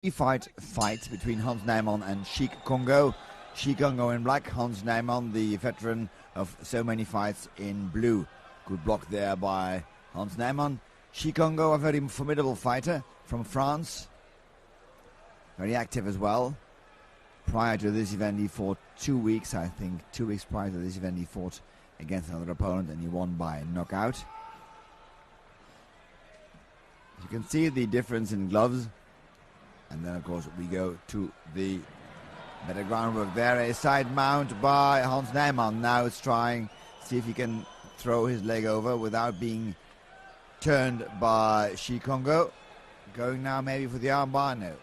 fight between Hans Nijman and Cheick Kongo. Cheick Kongo in black, Hans Nijman, the veteran of so many fights, in blue. Good block there by Hans Nijman. Cheick Kongo, a very formidable fighter from France. Very active as well. Prior to this event, he fought 2 weeks, I think. 2 weeks prior to this event, he fought against another opponent and he won by knockout. You can see the difference in gloves. And then, of course, we go to the better groundwork there. A side mount by Hans Nijman. Now it's trying, see if he can throw his leg over without being turned by Cheick Kongo. Going now maybe for the armbar. No.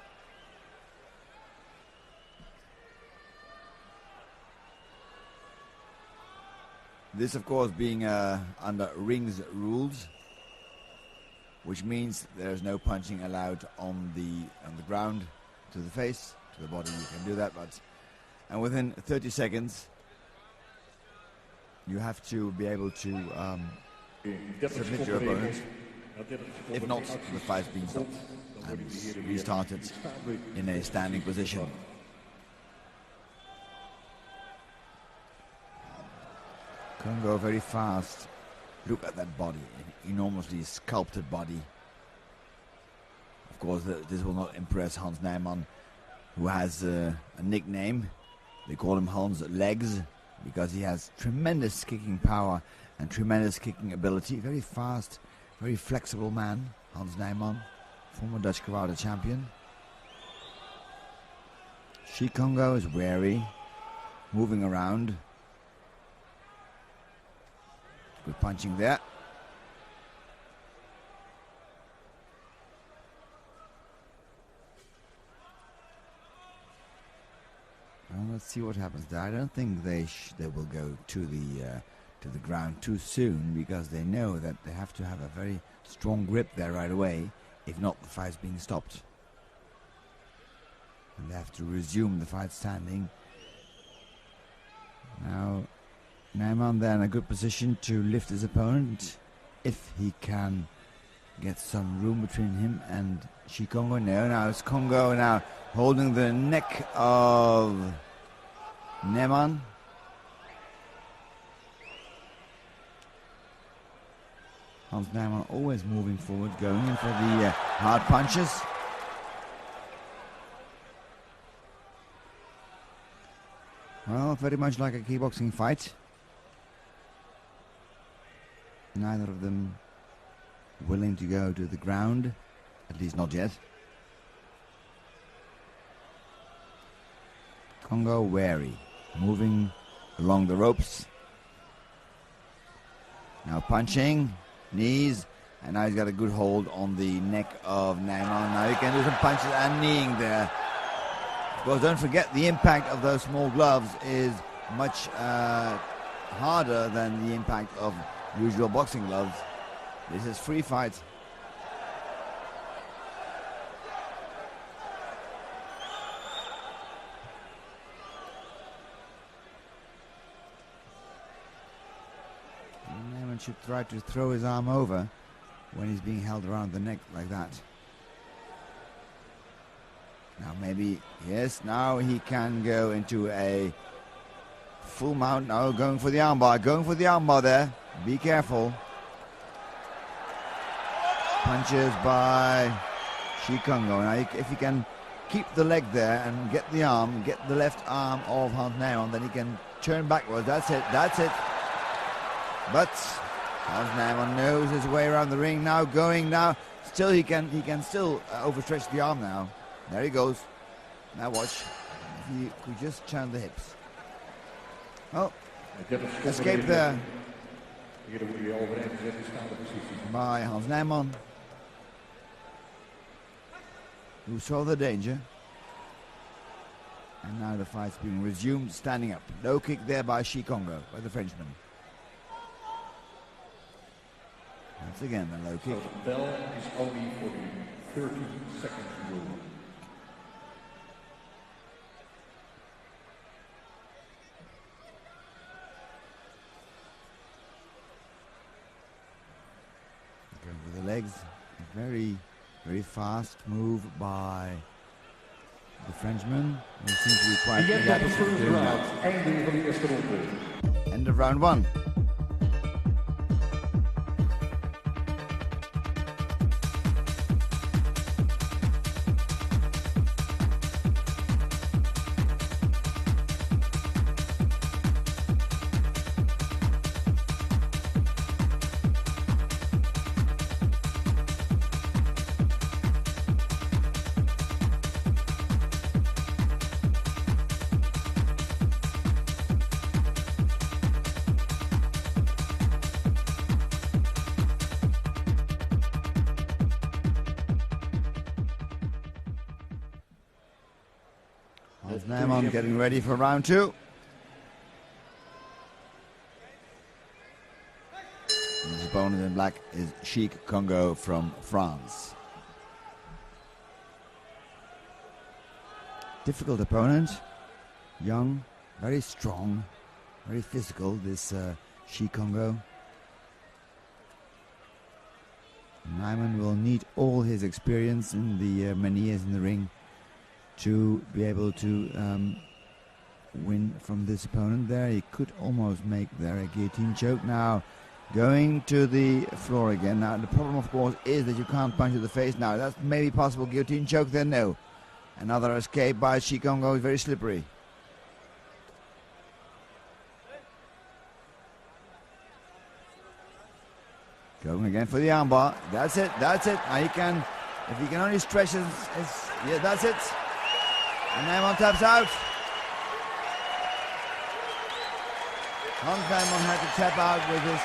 This, of course, being under rings rules, which means there's no punching allowed on the ground, to the face, to the body. You can do that, and within 30 seconds, you have to be able to submit your opponent. If not, the fight's been stopped and restarted in a standing position. Kongo very fast. Look at that body, an enormously sculpted body. Of course, this will not impress Hans Nijman, who has a nickname. They call him Hans Legs, because he has tremendous kicking power and tremendous kicking ability. Very fast, very flexible man, Hans Nijman, former Dutch karate champion. Cheick Kongo is wary, moving around. Good punching there. Well, let's see what happens there. I don't think they will go to the ground too soon, because they know that they have to have a very strong grip there right away. If not, the fight's being stopped. And they have to resume the fight standing. Now, Nijman there in a good position to lift his opponent if he can get some room between him and Cheick Kongo. No, now it's Kongo now holding the neck of Nijman. Hans Nijman always moving forward, going in for the hard punches. Well, very much like a kickboxing fight. Neither of them willing to go to the ground, at least not yet. Kongo wary, moving along the ropes. Now punching, knees, and now he's got a good hold on the neck of Nijman. Now he can do some punches and kneeing there. Of course, don't forget the impact of those small gloves is much harder than the impact of usual boxing gloves. This is free fight. Nijman should try to throw his arm over when he's being held around the neck like that. Now maybe, yes, now he can go into a full mount. Now going for the armbar there. Be careful. Punches by Cheick Kongo. Now if he can keep the leg there and get the arm, get the left arm of Hans Nijman, then he can turn backwards. That's it. But Hans Nijman knows his way around the ring now, going now. Still he can still overstretch the arm now. There he goes. Now watch. If he could just channel the hips. Oh, escape there by Hans Nijman, who saw the danger. And now the fight's being resumed, standing up. Low kick there by Cheick Kongo, by the Frenchman. Once again, the low kick. So the bell is only for the 30-second rule. Going with the legs. Very, very fast move by Frenchman, who seems to be quite adept at doing that. Einde van de eerste ronde. End of round 1. Nijman getting ready for round 2. His opponent in black is Cheick Kongo from France. Difficult opponent, young, very strong, very physical, this Cheick Kongo. Nijman will need all his experience in the many years in the ring to be able to win from this opponent there. He could almost make there a guillotine choke. Now going to the floor again. Now the problem of course is that you can't punch to the face. Now that's maybe possible guillotine choke there, no. Another escape by Cheick Kongo is very slippery. Going again for the armbar. That's it, that's it. Now he can, if he can only stretch his yeah, that's it. And Nijman taps out. Nijman had to tap out with his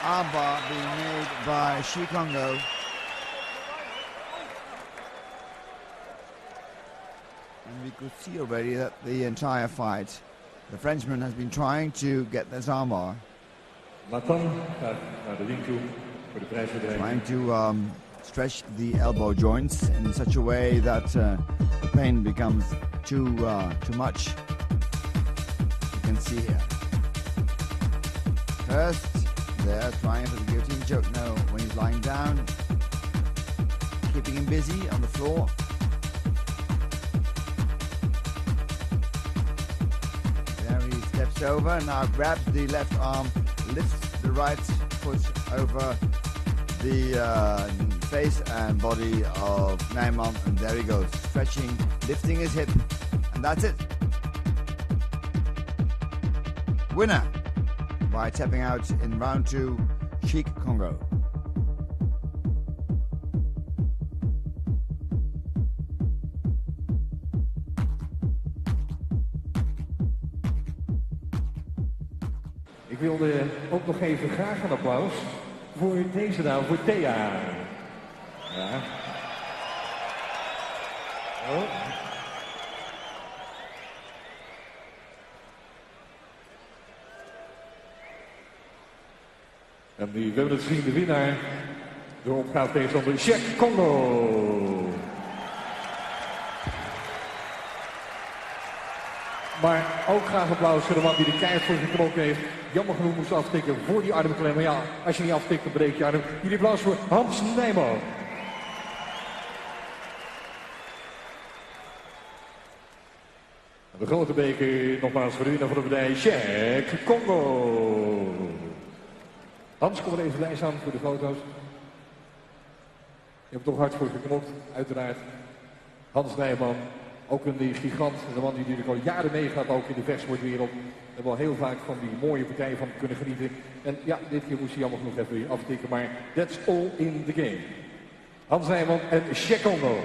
armbar being made by Cheick Kongo. And we could see already that the entire fight, the Frenchman has been trying to get this armbar. Trying to stretch the elbow joints in such a way that the pain becomes too much. You can see here. First, they're trying for the guillotine choke. No, when he's lying down, keeping him busy on the floor. There he steps over, now grabs the left arm, lifts the right foot over the face and body of Nijman, and there he goes, stretching, lifting his hip, and that's it. Winner by tapping out in round 2, Cheick Kongo. Ik wilde ook nog even graag een applaus voor deze dame, voor Thea. Ja. Oh. En we hebben het gezien, de winnaar door opgaat tegenstander Cheick Kongo. Maar ook graag applaus voor de man die de keihard voor geknokken heeft. Jammer genoeg moest aftikken voor die armklem. Maar ja, als je niet aftikt, dan breek je arm. Jullie applaus voor Hans Nijman. De grote beker nogmaals voor de winnaar van de partij, Cheick Kongo. Hans, kom er even bij staan voor de foto's. Je hebt er toch hard voor geknokt, uiteraard. Hans Nijman, ook een gigant, de man die natuurlijk al jaren meegaat, ook in de vechtsportwereld. We hebben al heel vaak van die mooie partijen van kunnen genieten. En ja, dit keer moest hij jammer genoeg even aftikken, maar that's all in the game. Hans Nijman en Cheick Kongo.